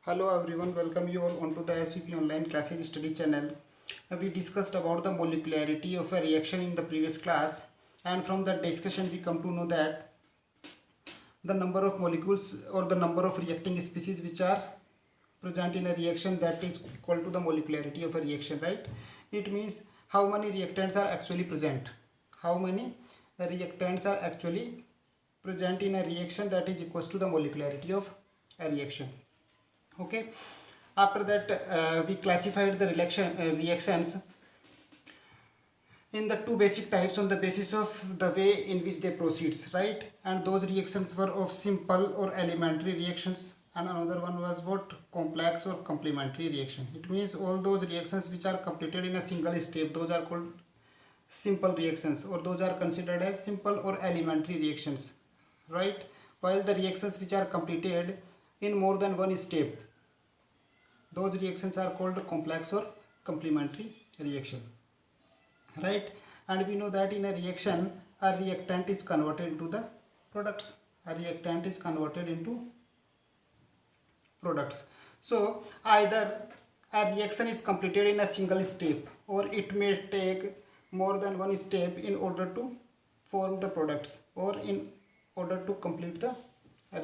Hello everyone, welcome you all onto the SVP online classes study channel. We discussed about the molecularity of a reaction in the previous class, and from that discussion we come to know that the number of molecules or the number of reacting species which are present in a reaction, that is equal to the molecularity of a reaction, right? It means how many reactants are actually present. How many reactants are actually present in a reaction, that is equals to the molecularity of a reaction. Okay, after that we classified the reactions in the two basic types on the basis of the way in which they proceeds, right? And those reactions were of simple or elementary reactions, and another one was what, complex or complementary reaction. It means all those reactions which are completed in a single step, those are called simple reactions, or those are considered as simple or elementary reactions, right? While the reactions which are completed in more than one step, those reactions are called complex or complementary reaction, right? And we know that in a reaction a reactant is converted into the products. A reactant is converted into products. So either a reaction is completed in a single step, or it may take more than one step in order to form the products, or in order to complete the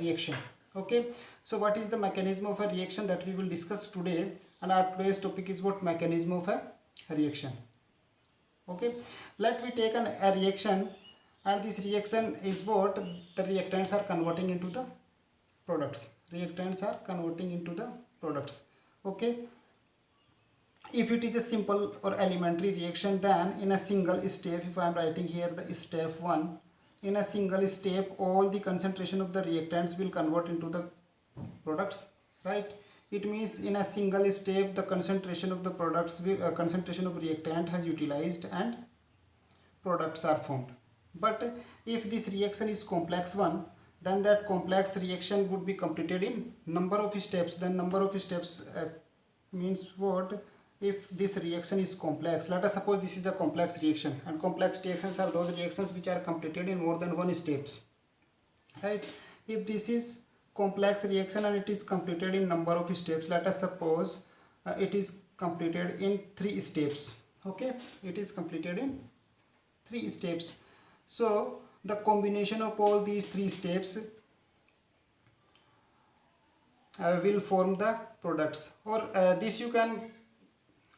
reaction. Okay, so what is the mechanism of a reaction, that we will discuss today, and our today's topic is what, mechanism of a reaction. Okay, let me take a reaction, and this reaction is what, the reactants are converting into the products. Reactants are converting into the products. Okay, if it is a simple or elementary reaction, then in a single step, if I am writing here the step 1, in a single step all the concentration of the reactants will convert into the products, right? It means in a single step the concentration of the products concentration of reactant has utilized and products are formed. But if this reaction is complex one, then that complex reaction would be completed in number of steps. Then number of steps means what, if this reaction is complex, let us suppose this is a complex reaction, and complex reactions are those reactions which are completed in more than one steps, right? If this is complex reaction and it is completed in number of steps, let us suppose it is completed in 3 steps. Okay, it is completed in 3 steps. So the combination of all these 3 steps will form the products, or this you can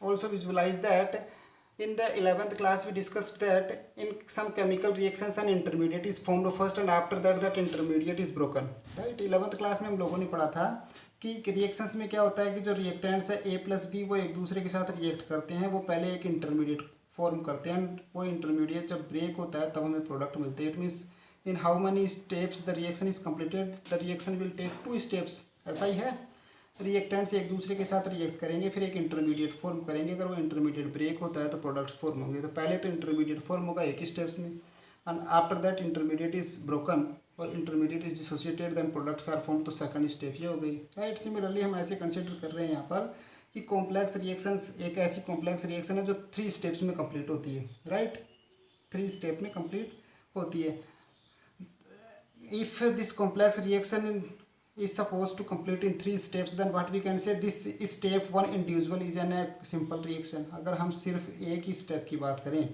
also visualize that in the 11th class we discussed that in some chemical reactions an intermediate is formed first, and after that that intermediate is broken, right? 11th class में हम लोगों ने पढ़ा था कि reactions में क्या होता है कि जो रिएक्टेंट्स है A प्लस बी वो एक दूसरे के साथ रिएक्ट करते हैं, वो पहले एक इंटरमीडिएट फॉर्म करते हैं, एंड वो इंटरमीडिएट जब ब्रेक होता है तब हमें प्रोडक्ट मिलते हैं. It means in how many steps the reaction is completed, the reaction will take 2 steps. ऐसा ही है, रिएक्टेंट्स एक दूसरे के साथ रिएक्ट करेंगे, फिर एक इंटरमीडिएट फॉर्म करेंगे. अगर वो इंटरमीडिएट ब्रेक होता है तो प्रोडक्ट्स फॉर्म होंगे. तो पहले तो इंटरमीडिएट फॉर्म होगा एक ही स्टेप्स में, and after that intermediate is broken और intermediate is dissociated, then products are form. तो सेकंड स्टेप ये हो गई, राइट? सिमिलरली हम ऐसे कंसिडर कर रहे हैं यहाँ पर कि कॉम्प्लेक्स रिएक्शंस एक ऐसी कॉम्प्लेक्स रिएक्शन है जो 3 स्टेप्स में कंप्लीट होती है, राइट? 3 स्टेप में कंप्लीट होती है. If this complex reaction is supposed to complete in 3 steps, then what we can say, this step 1 individual is an simple reaction. अगर हम सिर्फ एक ही स्टेप की बात करें,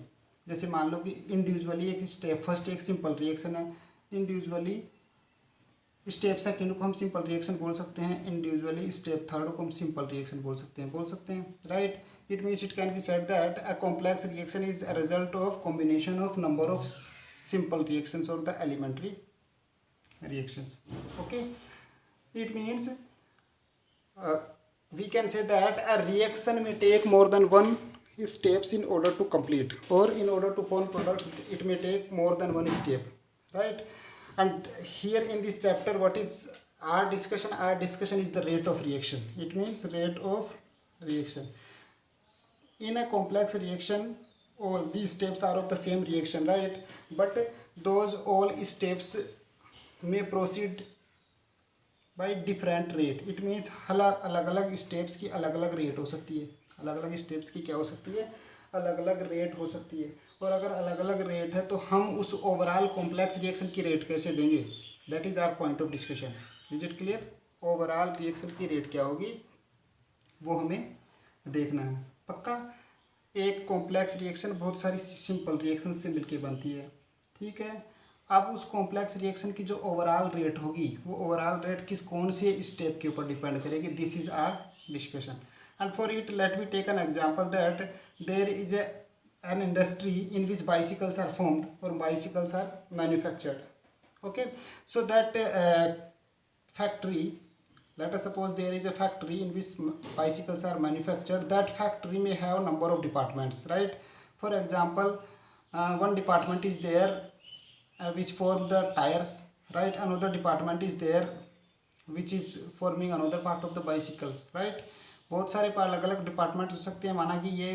जैसे मान लो कि इंडिविजुअली एक स्टेप फर्स्ट एक सिंपल रिएक्शन है, इंडिविजुअली स्टेप सेकंड को हम सिंपल रिएक्शन बोल सकते हैं, इंडिविजुअली स्टेप थर्ड को हम सिंपल रिएक्शन बोल सकते हैं, right? It means it can be said that a complex reaction is a result of combination of number of simple reactions और the elementary reactions. Okay, it means we can say that a reaction may take more than one steps in order to complete, or in order to form products it may take more than one step, right? And here in this chapter what is our discussion is the rate of reaction. It means rate of reaction. In a complex reaction all these steps are of the same reaction, right? But those all steps may proceed by different rate. It means अलग अलग steps की अलग अलग rate हो सकती है, अलग अलग स्टेप्स की क्या हो सकती है, अलग अलग रेट हो सकती है. और अगर अलग अलग रेट है तो हम उस ओवरऑल कॉम्प्लेक्स रिएक्शन की रेट कैसे देंगे, that is our point of discussion. Is it clear? Overall reaction की रेट क्या होगी वो हमें देखना है। पक्का। एक कॉम्प्लेक्स रिएक्शन बहुत सारी सिंपल रिएक्शन से मिलके बनती है, ठीक है। अब उस कॉम्प्लेक्स रिएक्शन की जो ओवरऑल रेट होगी वो ओवरऑल रेट कौन से स्टेप के ऊपर डिपेंड करेगी, this is our discussion. And for it let me take an example that there is an industry in which bicycles are formed or bicycles are manufactured. Okay, so that factory, let us suppose there is a factory in which bicycles are manufactured. That factory may have number of departments, right? For example, one department is there which form the tires, right? Another department is there which is forming another part of the bicycle, right? बहुत सारे अलग अलग department हो सकते हैं। माना कि ये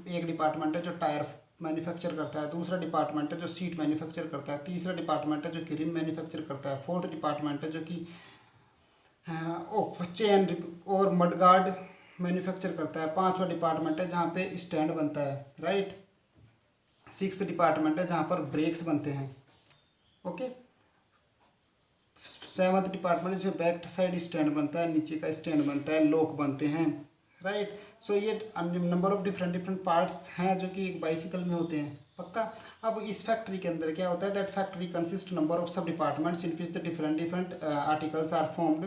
एक डिपार्टमेंट है जो टायर मैन्युफैक्चर करता है, दूसरा डिपार्टमेंट है जो सीट मैन्युफैक्चर करता है, तीसरा डिपार्टमेंट है जो कि रिम मैन्युफैक्चर करता है, फोर्थ डिपार्टमेंट है जो कि चेन और मडगार्ड मैन्युफैक्चर करता है, पांचवा डिपार्टमेंट है जहाँ पे स्टैंड बनता है, राइट। सिक्स्थ डिपार्टमेंट है जहाँ पर ब्रेक्स बनते हैं, ओके। सेवंथ डिपार्टमेंट इसमें बैक साइड स्टैंड बनता है, नीचे का स्टैंड बनता है, लॉक बनते हैं, राइट। सो ये नंबर ऑफ डिफरेंट पार्ट्स हैं जो कि एक बाइसिकल में होते हैं। पक्का। अब इस फैक्ट्री के अंदर क्या होता है, that factory consist number of sub departments in which the different articles are formed,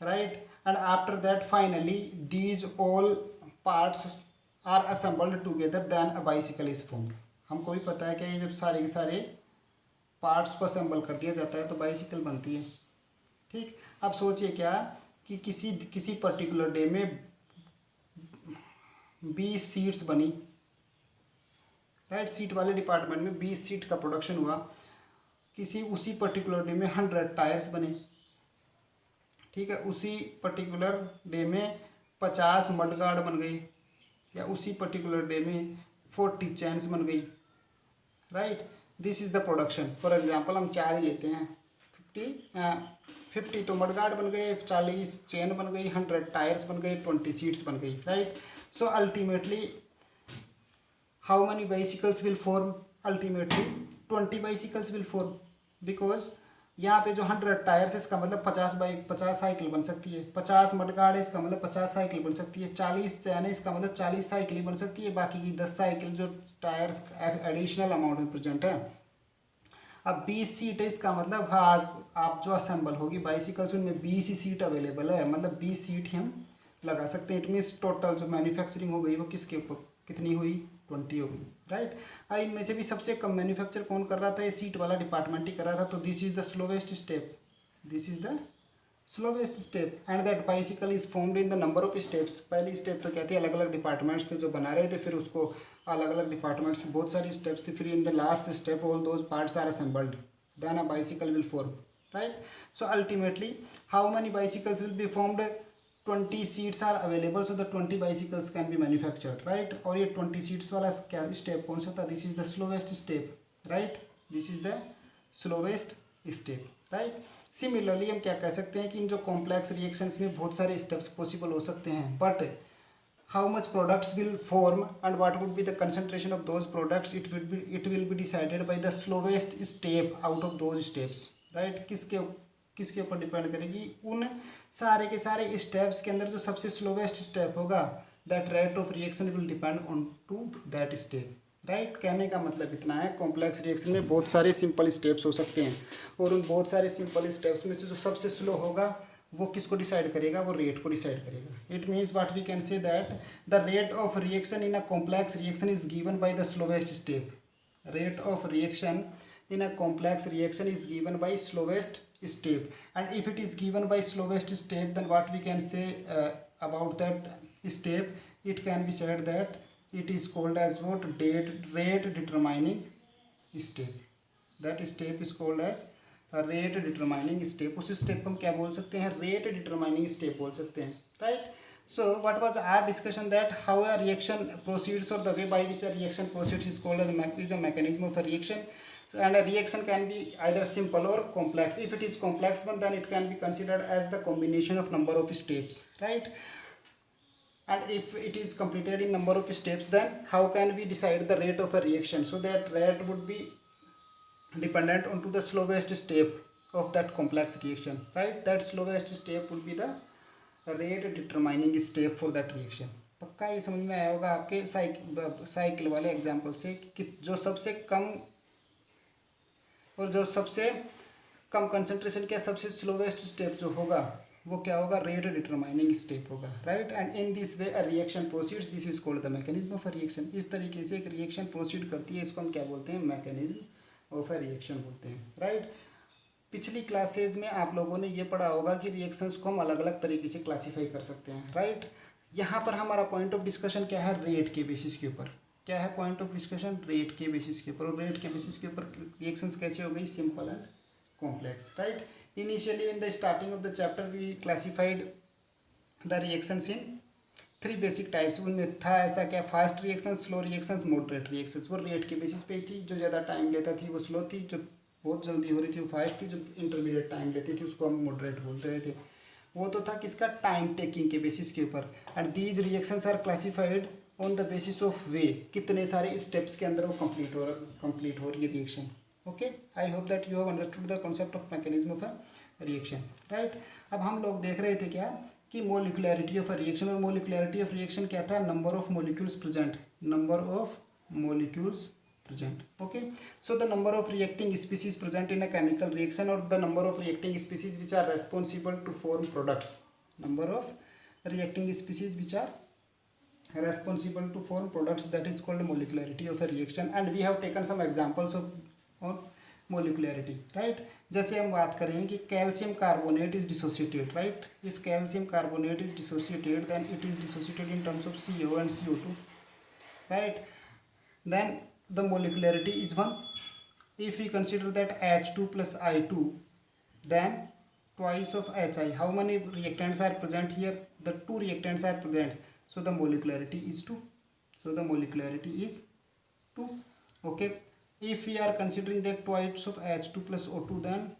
right. And after that finally these all parts are assembled together then a bicycle is formed. हमको भी पता है कि ये जब सारे के सारे पार्ट्स को असेंबल कर दिया जाता है तो बाइसिकल बनती है, ठीक। अब सोचिए क्या कि किसी पर्टिकुलर डे में 20 सीट्स बनी, राइट। सीट वाले डिपार्टमेंट में 20 सीट का प्रोडक्शन हुआ। उसी पर्टिकुलर डे में 100 टायर्स बने, ठीक है। उसी पर्टिकुलर डे में 50 मडगार्ड बन गई, या उसी पर्टिकुलर डे में 40 चैन्स बन गई, right. This is the production. For example हम 4 ही लेते हैं, 50 तो मडगार्ड बन गए, 40 चेन बन गई, 100 टायर्स बन गए, 20 सीट्स बन गई, right. So ultimately how many bicycles will form? Ultimately 20 bicycles will form, because यहाँ पे जो 100 टायर्स है इसका मतलब 50 साइकिल बन सकती है, 50 मडगार्ड है इसका मतलब 50 साइकिल बन सकती है, 40 चैन है इसका मतलब 40 साइकिल ही बन सकती है। बाकी की 10 साइकिल जो टायर्स एडिशनल अमाउंट में प्रेजेंट है। अब 20 सीट है इसका मतलब हाँ आप जो असेंबल होगी बाइसिकल्स उनमें 20 ही सीट अवेलेबल है, मतलब 20 सीट ही हम लगा सकते हैं। इट मीन्स टोटल जो मैन्युफैक्चरिंग हो गई वो किसके ऊपर कितनी हुई, 20 हो गई, राइट। इनमें से भी सबसे कम मैन्युफैक्चर कौन कर रहा था, ये सीट वाला डिपार्टमेंट ही कर रहा था। तो this is the slowest step, this is the slowest step. And that bicycle is formed in the number of steps. पहली स्टेप तो कहती है अलग अलग डिपार्टमेंट्स थे जो बना रहे थे, फिर उसको अलग अलग डिपार्टमेंट्स में बहुत सारी स्टेप्स थी, फिर in the last step all those parts are assembled, then a bicycle will form, right. So ultimately how many bicycles will be formed, 20 seats are available, so the 20 bicycles can be manufactured, right. और ये 20 seats वाला क्या step कौन सा था, this is the slowest step, right. This is the slowest step, right. Similarly हम क्या कह सकते हैं कि इन जो कॉम्प्लेक्स रिएक्शंस में बहुत सारे स्टेप्स पॉसिबल हो सकते हैं, but how much products will form and what would be the concentration of those products, it will be decided by the slowest step out of those steps, right। किसके ऊपर depend करेगी, उन सारे के सारे स्टेप्स के अंदर जो सबसे स्लोवेस्ट स्टेप होगा, that rate of reaction will depend on to that step, right. कहने का मतलब इतना है, कॉम्प्लेक्स रिएक्शन में बहुत सारे सिंपल स्टेप्स हो सकते हैं और उन बहुत सारे सिंपल स्टेप्स में से जो सबसे स्लो होगा वो किसको डिसाइड करेगा, वो रेट को डिसाइड करेगा। It means what we can say that the rate of reaction in a complex reaction is given by the slowest step. Rate of reaction in a complex reaction is given by slowest step, and if it is given by slowest step, then what we can say about that step, it can be said that it is called as what, rate determining step। that step is called as a rate determining step। उस step को हम क्या बोल सकते हैं, rate determining step बोल सकते हैं, right। So what was our discussion, that how a reaction proceeds or the way by which a reaction proceeds is called as a mechanism of a reaction। So, and a reaction can be either simple or complex. If it is complex one, then it can be considered as the combination of number of steps, right। And if it is completed in number of steps, then how can we decide the rate of a reaction? So that rate would be dependent onto the slowest step, of that complex reaction, right? That slowest step would be the rate determining step for that reaction. पक्का ये समझ में आया होगा आपके cycle वाले example से कि जो सबसे कम और जो सबसे कम कंसंट्रेशन के सबसे स्लोवेस्ट स्टेप जो होगा वो क्या होगा, रेट डिटरमाइनिंग स्टेप होगा, right. And in this way a reaction proceeds, this is called the mechanism of a reaction. इस तरीके से एक रिएक्शन प्रोसीड करती है, इसको हम क्या बोलते हैं, मैकेनिज्म ऑफ अ रिएक्शन बोलते हैं, राइट। पिछली क्लासेज में आप लोगों ने ये पढ़ा होगा कि रिएक्शंस को हम अलग अलग तरीके से क्लासीफाई कर सकते हैं, राइट। यहाँ पर हमारा पॉइंट ऑफ डिस्कशन क्या है, रेट के बेसिस के ऊपर। क्या है पॉइंट ऑफ डिस्कशन, रेट के बेसिस के ऊपर। और रेट के बेसिस के ऊपर रिएक्शंस कैसे हो गई, simple and complex, right. Initially in the starting of the chapter we classified the reactions in 3 basic types। उनमें था ऐसा क्या, fast reactions, slow reactions, moderate reactions. वो रेट के बेसिस पे ही थी, जो ज़्यादा टाइम लेता थी वो स्लो थी, जो बहुत जल्दी हो रही थी वो फास्ट थी, जो इंटरमीडिएट टाइम लेती थी उसको हम मॉडरेट बोलते रहे थे। वो तो था किसका, टाइम टेकिंग के बेसिस के ऊपर। And these reactions are classified on the basis of way, कितने सारे स्टेप्स के अंदर वो कंप्लीट हो रही है reaction. Okay, I hope that you have understood the concept of mechanism of a reaction, right. अब हम लोग देख रहे थे क्या कि मोलिकुलरिटी ऑफ अ रिएक्शन। और मोलिकुलरिटी ऑफ रिएक्शन क्या था, number of molecules present, number of molecules present. Okay, so the number of reacting species present in a chemical reaction और the number of reacting species which are responsible to form products, number of reacting species which are responsible to form products, that is called molecularity of a reaction। and we have taken some examples of on molecularity, right। जैसे हम बात करें कि calcium carbonate is dissociated, right. If calcium carbonate is dissociated then it is dissociated in terms of CO and CO2, right। then the molecularity is 1। if we consider that H2 plus I2 then twice of HI, how many reactants are present here, the 2 reactants are present, so the molecularity is 2, so the molecularity is 2। okay, if we are considering that twice of H2 plus O2 then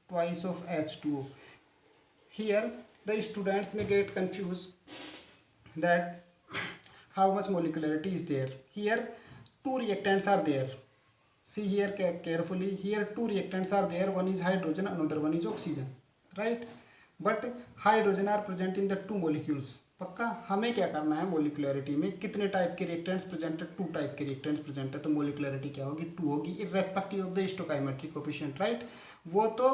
twice of H2O, here the students may get confused that how much molecularity is there। here 2 reactants are there, see here carefully, here 2 reactants are there, one is hydrogen, another one is oxygen, right। but hydrogen are present in the 2 molecules। पक्का हमें क्या करना है, molecularity में कितने type के reactants present है, 2 type के रिएक्टेंट्स प्रेजेंट है, तो मोलिकुलरिटी क्या होगी, 2 होगी, irrespective of the stoichiometric coefficient, right. वो तो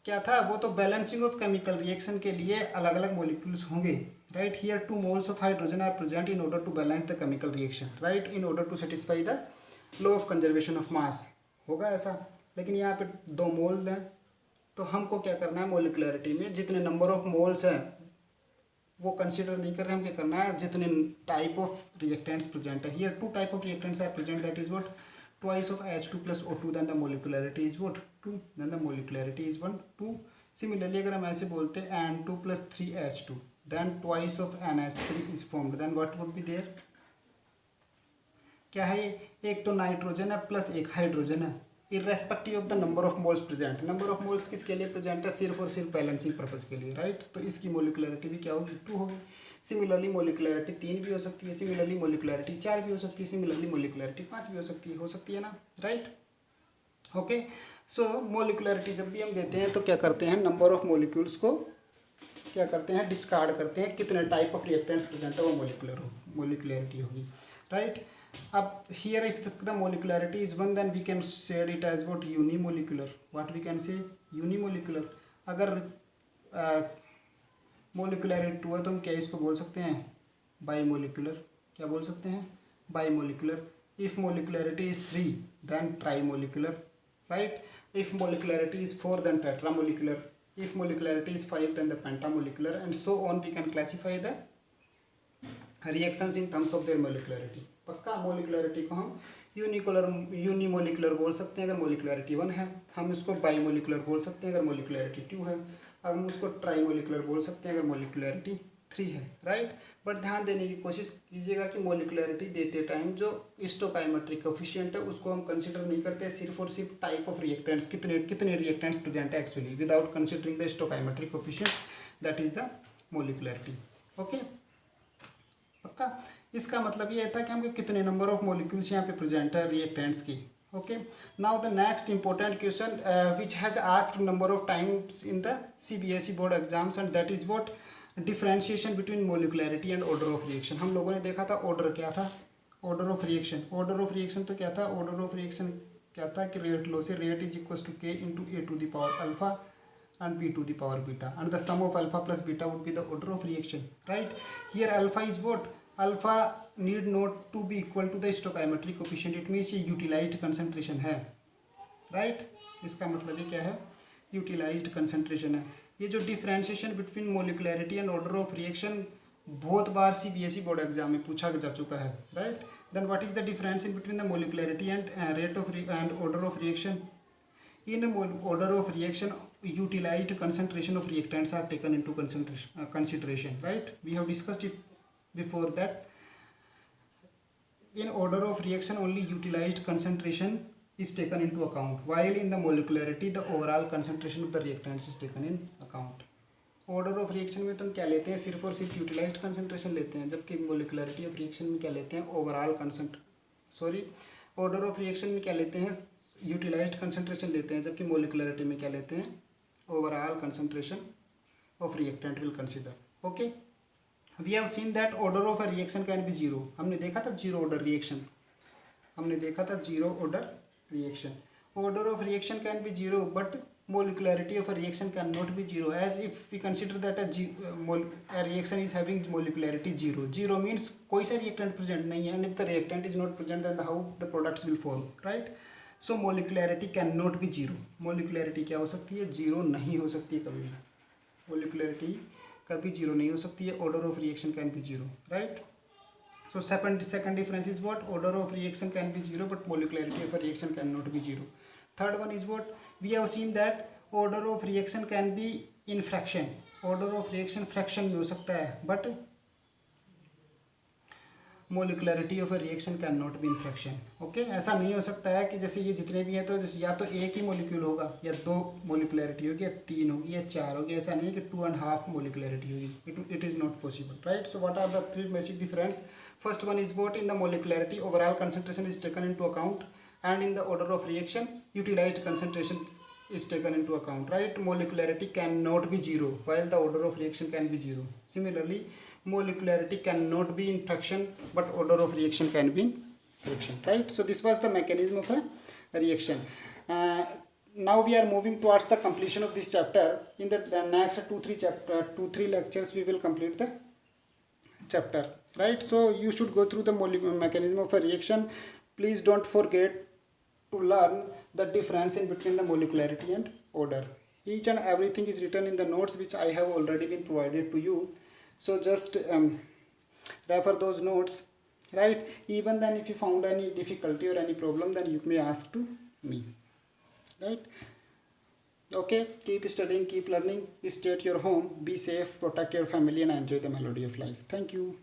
क्या था, वो तो बैलेंसिंग ऑफ केमिकल रिएक्शन के लिए अलग अलग मोलिक्यूल्स होंगे, right. Here 2 moles of hydrogen are present in order to balance the chemical reaction, right, in order to satisfy the law of conservation of mass, होगा ऐसा। लेकिन यहाँ पे 2 मोल हैं, तो हमको क्या करना है, मोलिकुलरिटी में जितने नंबर ऑफ मोल्स हैं वो कंसिडर नहीं कर रहे, हम क्या करना है, जितने टाइप ऑफ रिएक्टेंट्स प्रेजेंट है। Here 2 type of reactants are present, that is what, twice of H2 plus O2, then the molecularity is what, 2, then the molecularity is 1, 2। similarly अगर हम ऐसे बोलते हैं N2 plus 3H2 then twice of NH3 is formed, then what would be there, क्या है, एक तो nitrogen है प्लस एक हाइड्रोजन है, irrespective of the number of moles present. Number of moles किसके लिए प्रेजेंट है, सिर्फ और सिर्फ बैलेंसिंग पर्पज के लिए, राइट। तो इसकी मोलिकुलरिटी भी क्या होगी, 2 होगी। सिमिलरली मोलिकुलरिटी 3 भी हो सकती है, सिमिलरली मोलिकुलरिटी 4 भी हो सकती है, सिमिलरली मोलिकुलरिटी 5 भी हो सकती है ना, राइट। ओके, सो मोलिकुलरिटी जब भी हम देते हैं तो क्या करते हैं, नंबर ऑफ मोलिक्यूल्स को क्या करते हैं, डिस्कार्ड करते हैं, कितने टाइप ऑफ रिएक्टेंट्स प्रेजेंट है वो मोलिकुलरिटी होगी, राइट। अब here if the molecularity is 1 then we can say it as what, unimolecular, what we can say, unimolecular। अगर मोलिकुलरिटी 2 है तो हम क्या इसको बोल सकते हैं, बाईमोलिकुलर। क्या बोल सकते हैं, bimolecular. If molecularity is 3 then trimolecular, right. If molecularity is 4 then tetramolecular. If molecularity is 5 then the pentamolecular, and so on we can classify the reactions in terms of their molecularity। पक्का molecularity को हम unimolecular बोल सकते हैं अगर molecularity 1 है, हम इसको बाईमोलिकुलर बोल सकते हैं अगर मोलिकुलरिटी 2 है, अब हम उसको ट्राईमोलिकुलर बोल सकते हैं अगर मोलिकुलरिटी 3 है, राइट। बट ध्यान देने की कोशिश कीजिएगा कि मोलिकुलरिटी देते टाइम जो स्टोकाइमेट्रिक कोफिशिएंट है उसको हम कंसिडर नहीं करते, सिर्फ और सिर्फ टाइप ऑफ रिएक्टेंट्स, कितने रिएक्टेंट्स प्रेजेंट है actually, without considering the stoichiometric coefficient, that is the molecularity. Okay, पक्का। इसका मतलब ये था कि हमको कितने नंबर ऑफ मॉलिक्यूल्स यहाँ पे प्रेजेंट है रिएक्टेंट्स की, Okay, now the next important question which has asked number of times in the CBSE board exams, and that is what differentiation between molecularity and order of reaction. हम लोगों ने देखा था order क्या था, order of reaction. Order of reaction तो क्या था, order of reaction क्या था कि rate लो से rate is equals to k into a to the power alpha and b to the power beta, and the sum of alpha plus beta would be the order of reaction, right? Here alpha is what, alpha need not to be equal to the stoichiometric coefficient. It means ये utilized concentration है, right? इसका मतलब ये क्या है, utilized concentration है. ये जो differentiation between molecularity and order of reaction बहुत बार CBSE बोर्ड एग्जाम में पूछा जा चुका है, right? Then what is the difference in between the molecularity and rate of and order of reaction? In order of reaction, utilized concentration of reactants are taken into consideration, right? We have discussed it before that. In order of reaction, only utilized concentration is taken into account, while in the molecularity the overall concentration of the reactants is taken in account. Order of reaction में तुम क्या लेते हैं, सिर्फ और सिर्फ utilized concentration लेते हैं, जबकि molecularity of reaction में क्या लेते हैं, overall order of reaction में क्या लेते हैं, utilized concentration लेते हैं, जबकि molecularity में क्या लेते हैं, overall concentration of reactant will consider. Okay, we have seen that order of a reaction can be zero. हमने देखा था zero order reaction, हमने देखा था zero order reaction. Order of reaction can be zero, but molecularity of a reaction cannot be zero, as if we consider that a reaction is having molecularity zero. Zero means कोई सा reactant present नहीं है, and if the reactant is not present, then how the products will form, right? So molecularity cannot be zero. Molecularity क्या हो सकती है, zero नहीं हो सकती है कभी भी. Molecularity कभी जीरो नहीं हो सकती है. Order of reaction can be zero, right? So second difference is what, order of reaction can be zero but molecularity of a reaction cannot be zero. Third one is what, we have seen that order of reaction can be in fraction. Order of reaction fraction में हो सकता है, but molecularity of a reaction can not be in fraction. Okay, ऐसा नहीं हो सकता है कि जैसे ये जितने भी हैं तो जैसे या तो एक ही मोलिक्यूल होगा, या दो मोलिकुलरिटी होगी, या तीन होगी, या चार होगी. ऐसा नहीं है कि 2.5 मोलिकुलरिटी होगी. It is not possible, right? So what are the three basic difference? First one is what, in the molecularity overall concentration is taken into account, and in the order of reaction utilised concentration is taken into account, right? Molecularity cannot be zero while the order of reaction can be zero. Similarly, molecularity cannot be in fraction but order of reaction can be in fraction, right? So this was the mechanism of a reaction. Now we are moving towards the completion of this chapter. In the next 2-3 lectures we will complete the chapter, right? So you should go through the mechanism of a reaction. Please don't forget to learn the difference in between the molecularity and order. Each and everything is written in the notes which I have already been provided to you. So just refer those notes, right? Even then if you found any difficulty or any problem, then you may ask to me, right? Okay, keep studying, keep learning, stay at your home, be safe, protect your family and enjoy the melody of life. Thank you.